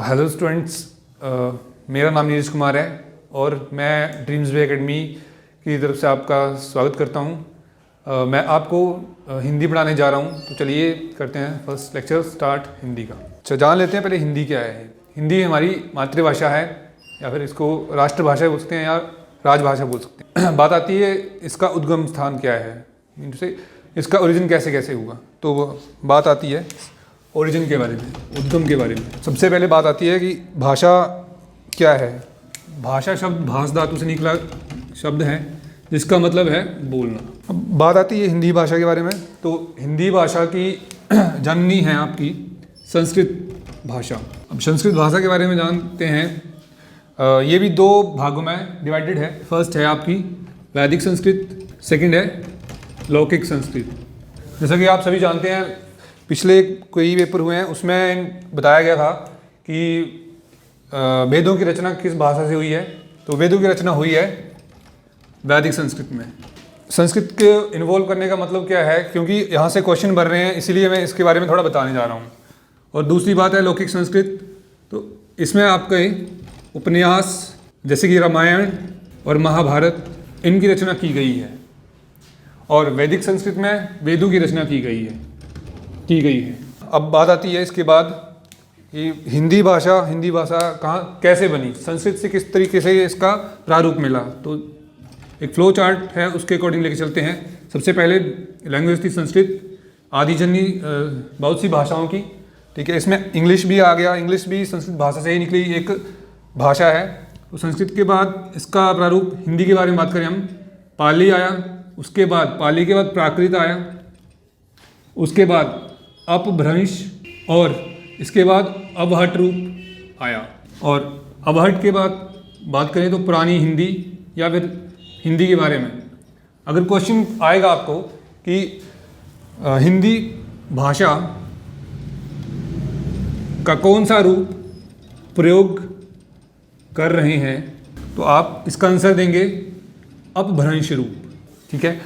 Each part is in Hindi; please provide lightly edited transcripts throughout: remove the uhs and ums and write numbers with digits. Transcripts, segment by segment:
हेलो स्टूडेंट्स, मेरा नाम नीरज कुमार है और मैं ड्रीम्स वे एकेडमी की तरफ से आपका स्वागत करता हूं। मैं आपको हिंदी पढ़ाने जा रहा हूं, तो चलिए करते हैं फर्स्ट लेक्चर स्टार्ट हिंदी का। अच्छा, जान लेते हैं पहले हिंदी क्या है। हिंदी हमारी मातृभाषा है या फिर इसको राष्ट्रभाषा बोल सकते हैं या राजभाषा बोल सकते हैं। बात आती है इसका उद्गम स्थान क्या है, मीनसे इसका ओरिजिन कैसे कैसे हुआ। तो बात आती है ओरिजिन के बारे में, उद्गम के बारे में। सबसे पहले बात आती है कि भाषा क्या है। भाषा शब्द भाष धातु से निकला शब्द है जिसका मतलब है बोलना। अब बात आती है हिंदी भाषा के बारे में। तो हिंदी भाषा की जननी है आपकी संस्कृत भाषा। अब संस्कृत भाषा के बारे में जानते हैं। ये भी दो भागों में डिवाइडेड है। फर्स्ट है आपकी वैदिक संस्कृत, सेकंड है लौकिक संस्कृत। जैसा कि आप सभी जानते हैं, पिछले कई पेपर हुए हैं उसमें बताया गया था कि वेदों की रचना किस भाषा से हुई है। तो वेदों की रचना हुई है वैदिक संस्कृत में। संस्कृत के इन्वॉल्व करने का मतलब क्या है, क्योंकि यहाँ से क्वेश्चन बन रहे हैं, इसीलिए मैं इसके बारे में थोड़ा बताने जा रहा हूँ। और दूसरी बात है लौकिक संस्कृत। तो इसमें आपके उपन्यास जैसे कि रामायण और महाभारत, इनकी रचना की गई है। और वैदिक संस्कृत में वेदों की रचना की गई है। अब बात आती है इसके बाद कि हिंदी भाषा कहाँ कैसे बनी, संस्कृत से किस तरीके से इसका प्रारूप मिला। तो एक फ्लो चार्ट है, उसके अकॉर्डिंग लेके चलते हैं। सबसे पहले लैंग्वेज थी संस्कृत, आदिजन्य बहुत सी भाषाओं की, ठीक है। इसमें इंग्लिश भी आ गया, इंग्लिश भी संस्कृत भाषा से ही निकली एक भाषा है। तो संस्कृत के बाद इसका प्रारूप हिंदी के बारे में बात करें हम, पाली आया, उसके बाद पाली के बाद प्राकृत आया, उसके बाद अपभ्रंश, और इसके बाद अवहट रूप आया। और अवहट के बाद बात करें तो पुरानी हिंदी या फिर हिंदी के बारे में अगर क्वेश्चन आएगा आपको कि हिंदी भाषा का कौन सा रूप प्रयोग कर रहे हैं, तो आप इसका आंसर देंगे अपभ्रंश रूप, ठीक है।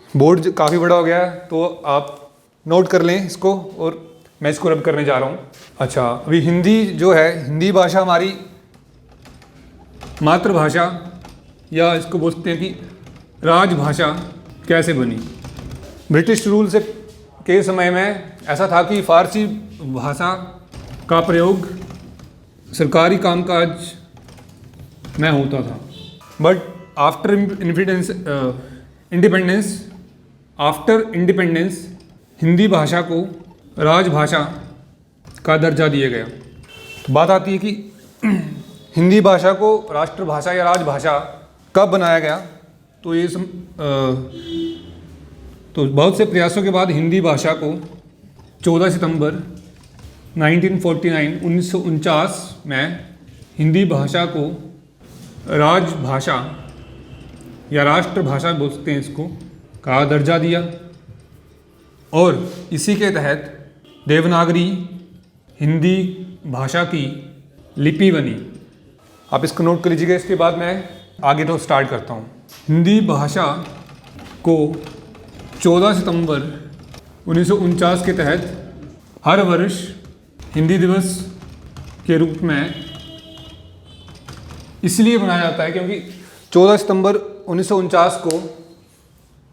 बोर्ड काफ़ी बड़ा हो गया है तो आप नोट कर लें इसको, और मैं इसको रब करने जा रहा हूँ। अच्छा, अभी हिंदी जो है, हिंदी भाषा हमारी मातृभाषा या इसको बोल सकते हैं कि राजभाषा कैसे बनी। ब्रिटिश रूल से के समय में ऐसा था कि फारसी भाषा का प्रयोग सरकारी कामकाज में होता था। बट आफ्टर इंडिपेंडेंस हिंदी भाषा को राजभाषा का दर्जा दिया गया। तो बात आती है कि हिंदी भाषा को राष्ट्रभाषा या राजभाषा कब बनाया गया। तो ये तो बहुत से प्रयासों के बाद हिंदी भाषा को 14 सितंबर 1949 में हिंदी भाषा को राजभाषा या राष्ट्रभाषा बोल सकते हैं इसको, का दर्जा दिया। और इसी के तहत देवनागरी हिंदी भाषा की लिपि बनी। आप इसको नोट कर लीजिएगा। इसके बाद मैं आगे तो स्टार्ट करता हूँ। हिंदी भाषा को 14 सितंबर 1949 के तहत हर वर्ष हिंदी दिवस के रूप में इसलिए मनाया जाता है क्योंकि 14 सितंबर 1949 को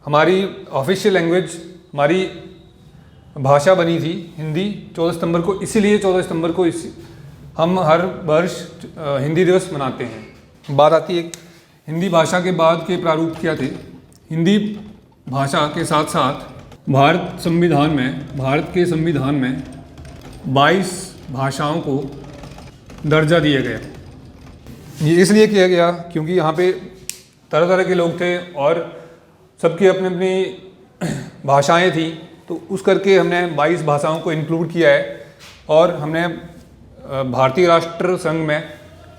हमारी ऑफिशियल लैंग्वेज, हमारी भाषा बनी थी हिंदी 14 सितंबर को। इसीलिए 14 सितंबर को हम हर वर्ष हिंदी दिवस मनाते हैं। बात आती है हिंदी भाषा के बाद के प्रारूप क्या थे। हिंदी भाषा के साथ साथ भारत के संविधान में 22 भाषाओं को दर्जा दिया गया। ये इसलिए किया गया क्योंकि यहाँ पे तरह तरह के लोग थे और सबकी अपनी अपनी भाषाएं थी। तो उस करके हमने 22 भाषाओं को इंक्लूड किया है और हमने भारतीय राष्ट्र संघ में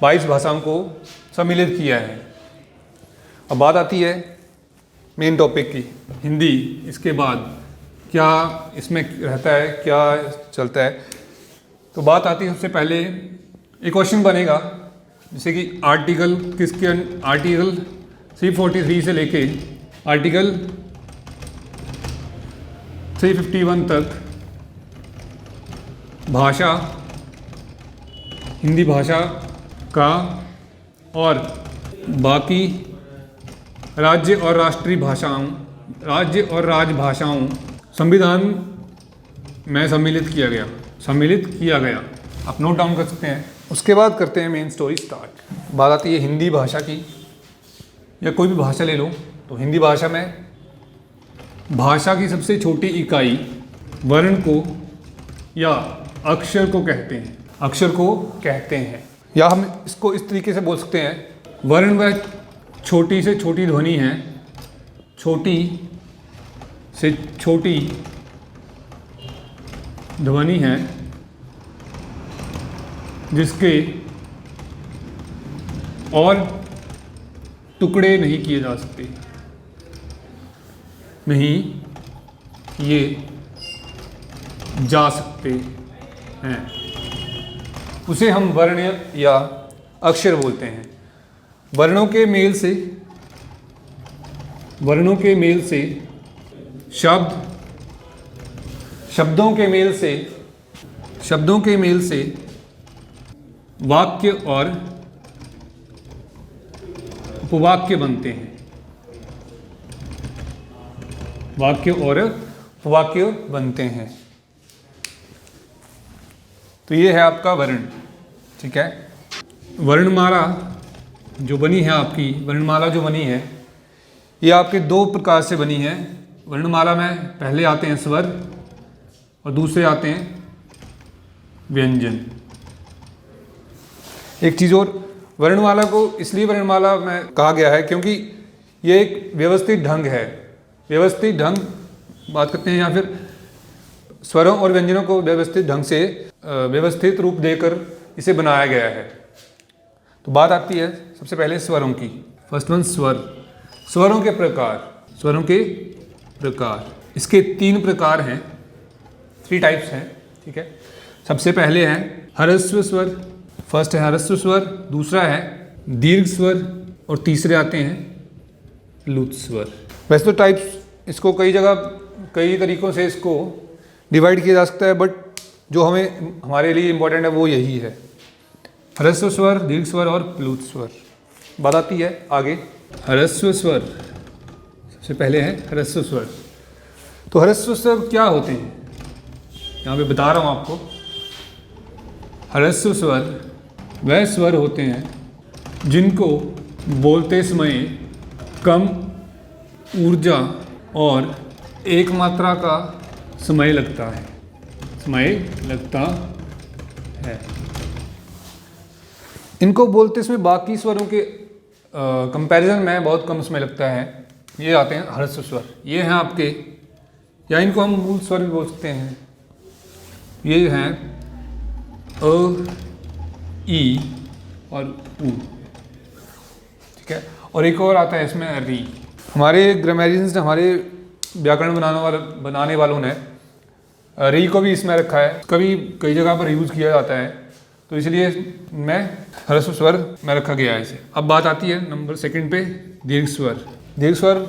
22 भाषाओं को सम्मिलित किया है। अब बात आती है मेन टॉपिक की, हिंदी। इसके बाद क्या इसमें रहता है, क्या चलता है। तो बात आती है सबसे पहले एक क्वेश्चन बनेगा जैसे कि आर्टिकल 343 से लेके आर्टिकल 351 तक भाषा हिंदी भाषा का और बाकी राज्य और राजभाषाओं संविधान में सम्मिलित किया गया। आप नोट डाउन कर सकते हैं। उसके बाद करते हैं मेन स्टोरी स्टार्ट। बात आती है हिंदी भाषा की, या कोई भी भाषा ले लो तो हिंदी भाषा में भाषा की सबसे छोटी इकाई वर्ण को या अक्षर को कहते हैं। या हम इसको इस तरीके से बोल सकते हैं, वर्ण वह छोटी से छोटी ध्वनि है, छोटी से छोटी ध्वनि है जिसके और टुकड़े नहीं किए जा सकते, नहीं किए जा सकते हैं। उसे हम वर्ण या अक्षर बोलते हैं। वर्णों के मेल से शब्दों के मेल से वाक्य और उपवाक्य बनते हैं। तो ये है आपका वर्ण, ठीक है। वर्णमाला जो बनी है ये आपके दो प्रकार से बनी है। वर्णमाला में पहले आते हैं स्वर और दूसरे आते हैं व्यंजन। एक चीज़ और, वर्णमाला को इसलिए वर्णमाला में कहा गया है क्योंकि ये एक व्यवस्थित ढंग है। व्यवस्थित ढंग बात करते हैं, या फिर स्वरों और व्यंजनों को व्यवस्थित ढंग से व्यवस्थित रूप देकर इसे बनाया गया है। तो बात आती है सबसे पहले स्वरों की। फर्स्ट वन स्वर। स्वरों के प्रकार इसके 3 प्रकार हैं, 3 टाइप्स हैं, ठीक है। सबसे पहले है ह्रस्व स्वर। फर्स्ट है ह्रस्व स्वर, दूसरा है दीर्घ स्वर और तीसरे आते हैं प्लुत स्वर। वैसे तो टाइप्स इसको कई तरीकों से इसको डिवाइड किया जा सकता है, बट जो हमारे लिए इम्पोर्टेंट है वो यही है, ह्रस्व स्वर, दीर्घ स्वर और प्लुत स्वर। बात आती है आगे ह्रस्व स्वर। सबसे पहले है ह्रस्व स्वर। तो ह्रस्व स्वर क्या होते हैं, यहाँ पे बता रहा हूँ आपको। ह्रस्व स्वर वह स्वर होते हैं जिनको बोलते समय कम ऊर्जा और एक मात्रा का समय लगता है। इनको बोलते समय बाकी स्वरों के कंपैरिजन में बहुत कम समय लगता है। ये आते हैं ह्रस्व स्वर। ये हैं आपके, या इनको हम मूल स्वर भी बोल सकते हैं। ये हैं अ, ई और उ, ठीक है। और एक और आता है इसमें री। हमारे ग्रामेरियंस ने, हमारे व्याकरण बनाने वालों ने री को भी इसमें रखा है। कई जगह पर यूज़ किया जाता है, तो इसलिए मैं ह्रस्व स्वर में रखा गया है इसे। अब बात आती है नंबर 2 पे दीर्घ स्वर। दीर्घ स्वर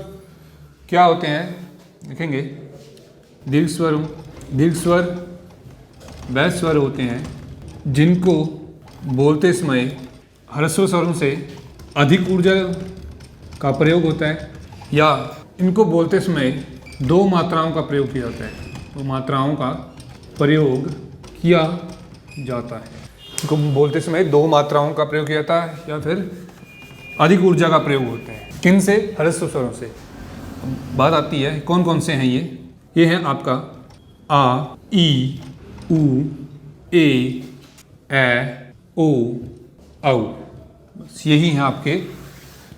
क्या होते हैं देखेंगे। दीर्घ स्वर वह स्वर होते हैं जिनको बोलते समय ह्रस्व स्वरों से अधिक ऊर्जा का प्रयोग होता है, या इनको बोलते समय 2 मात्राओं का प्रयोग किया जाता है। 2 मात्राओं का प्रयोग किया जाता है। इनको बोलते समय 2 मात्राओं का प्रयोग किया जाता है, या फिर अधिक ऊर्जा का प्रयोग होता है। किन से? ह्रस्व स्वरों से। बात आती है कौन कौन से हैं ये हैं आपका आ, ई, उ, ए, ओ, औ। बस यही हैं आपके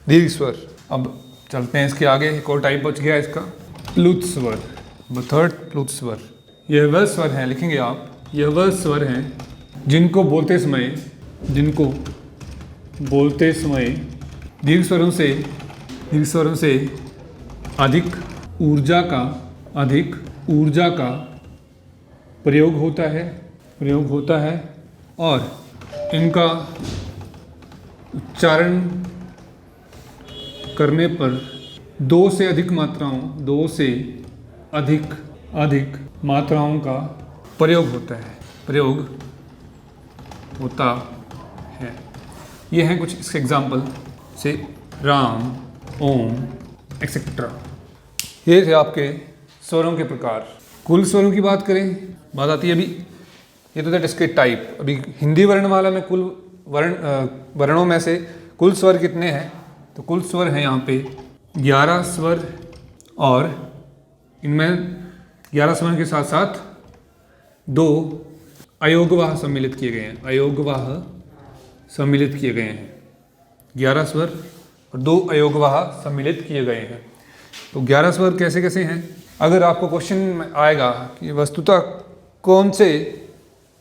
दीर्घ स्वर। अब चलते हैं इसके आगे। एक और टाइप बच गया इसका, प्लुत स्वर। थर्ड प्लुत स्वर। यह वह स्वर हैं, लिखेंगे आप, यह वह स्वर हैं जिनको बोलते समय दीर्घ स्वरों से अधिक ऊर्जा का प्रयोग होता है और इनका उच्चारण करने पर 2 से अधिक मात्राओं का प्रयोग होता ये हैं कुछ इसके एग्जाम्पल से राम, ओम एक्सेट्रा। ये थे आपके स्वरों के प्रकार। कुल स्वरों की बात करें, बात आती है अभी, ये तो दैट इसके टाइप। अभी हिंदी वर्णमाला में कुल वर्णों में से कुल स्वर कितने हैं, तो कुल स्वर हैं यहाँ पे 11 स्वर, और इनमें 11 स्वर के साथ साथ 2 अयोगवाह सम्मिलित किए गए हैं। अयोगवाह सम्मिलित किए गए हैं, 11 स्वर और 2 अयोगवाह सम्मिलित किए गए हैं। तो 11 स्वर कैसे कैसे हैं, अगर आपको क्वेश्चन आएगा कि वस्तुतः कौन से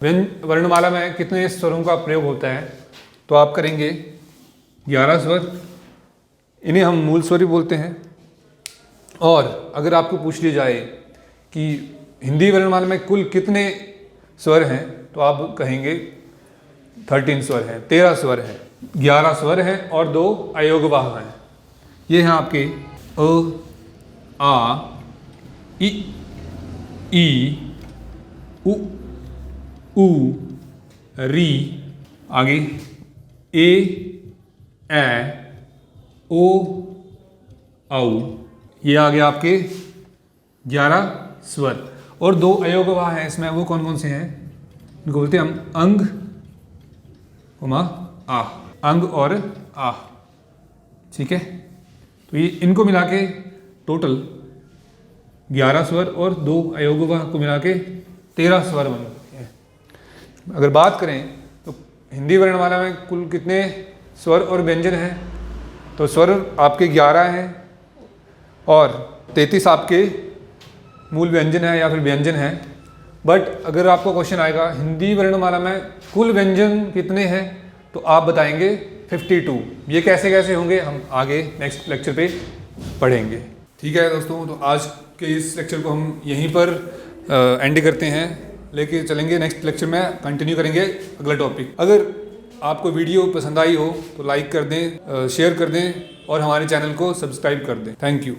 वर्णमाला में कितने स्वरों का प्रयोग होता है, तो आप करेंगे 11 स्वर, इन्हें हम मूल स्वर भी बोलते हैं। और अगर आपको पूछ लिया जाए कि हिंदी वर्णमाला में कुल कितने स्वर हैं, तो आप कहेंगे 13 स्वर हैं, 13 स्वर हैं, 11 स्वर हैं और 2 अयोगवाह हैं। ये हैं आपके अ, आ, इ, ई, उ, री, आगे ए, ओ, औ। ये आ गया आपके 11 स्वर, और 2 अयोगवाह हैं इसमें। वो कौन कौन से हैं, इनको बोलते हैं हम अंग, आ, अंग और आ। ठीक है, तो ये इनको मिला के टोटल 11 स्वर और 2 अयोगवाह को मिला के 13 स्वर बनते हैं। अगर बात करें तो हिंदी वर्णमाला में कुल कितने स्वर और व्यंजन हैं, तो स्वर आपके 11 हैं और 33 आपके मूल व्यंजन है या फिर व्यंजन है। बट अगर आपको क्वेश्चन आएगा हिंदी वर्णमाला में कुल व्यंजन कितने हैं, तो आप बताएंगे 52। ये कैसे कैसे होंगे हम आगे नेक्स्ट लेक्चर पे पढ़ेंगे। ठीक है दोस्तों, तो आज के इस लेक्चर को हम यहीं पर एंड करते हैं, लेके चलेंगे नेक्स्ट लेक्चर में कंटिन्यू करेंगे अगला टॉपिक। अगर आपको वीडियो पसंद आई हो तो लाइक कर दें, शेयर कर दें और हमारे चैनल को सब्सक्राइब कर दें। Thank you.